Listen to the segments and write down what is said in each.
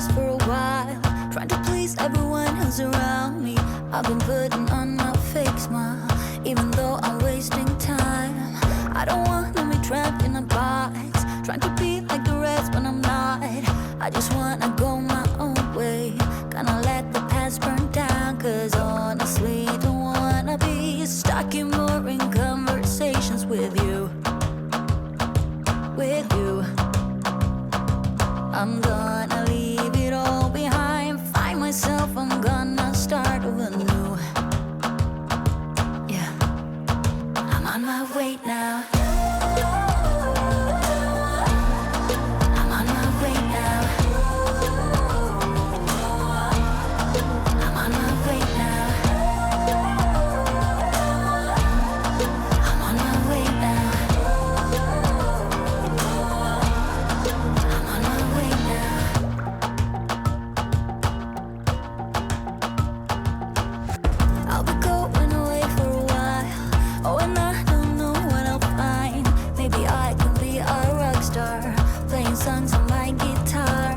lost for a while, trying to please everyone who's around me. I've been putting on my fake smile, even though I'm wasting time. I don't wanna be trapped in a box, trying to be like the rest when I'm not. I just wanna go my own way, gonna let the past burn down. Cause honestly, don't wanna be stuck in boring conversations with you. With you, I'm gonna leave it all behind, find myself, I'm gonna start over new. Yeah, I'm on my way now. I'm on my way now. I'm on my way now. I'm on my way now. I'm on my way now. I'll be going away for a while. Oh, and I don't know what I'll find. Maybe I can be a rock star, playing songs on my guitar.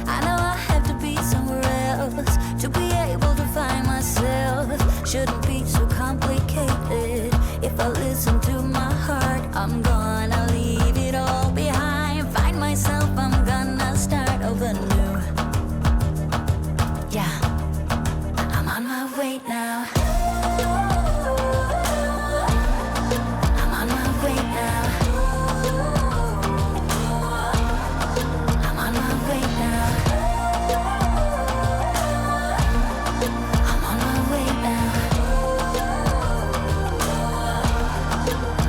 I know I have to be somewhere else to be able to find myself. Shouldn't be so complicated. If I listen to my heart, I'm gonna leave it all behind, find myself, I'm gonna start over new. Yeah, I'm on my way now. I'm on my way now. I'm on my way now. I'm on my way now.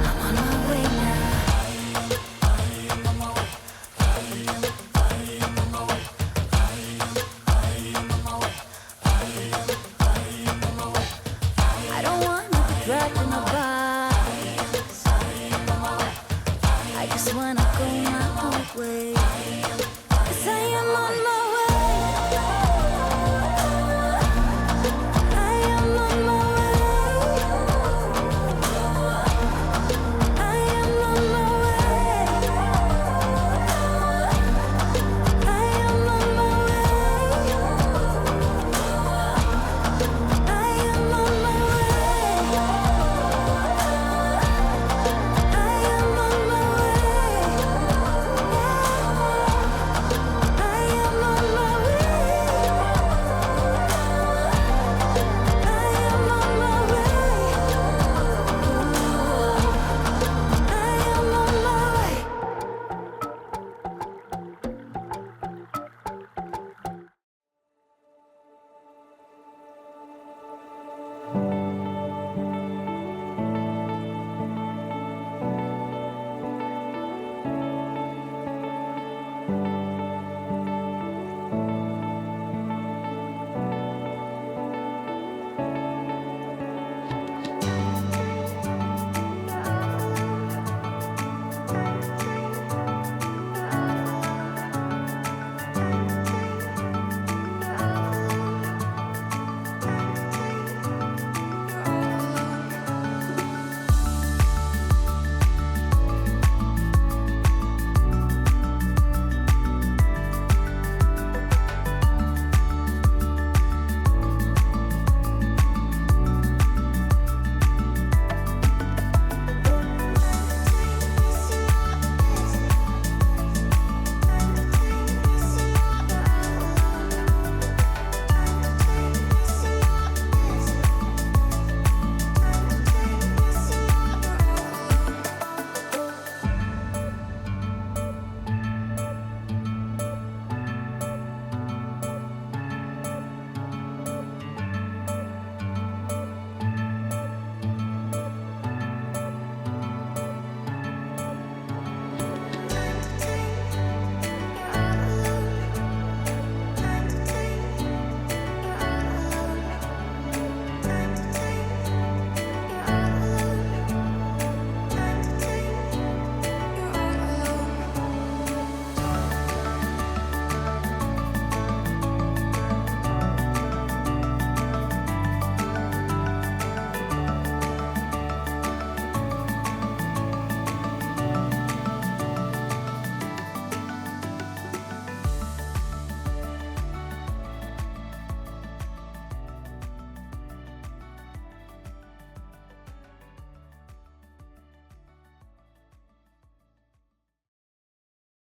I'm on my way now. I don't wanna be trapped in a box, I just wanna go my own way.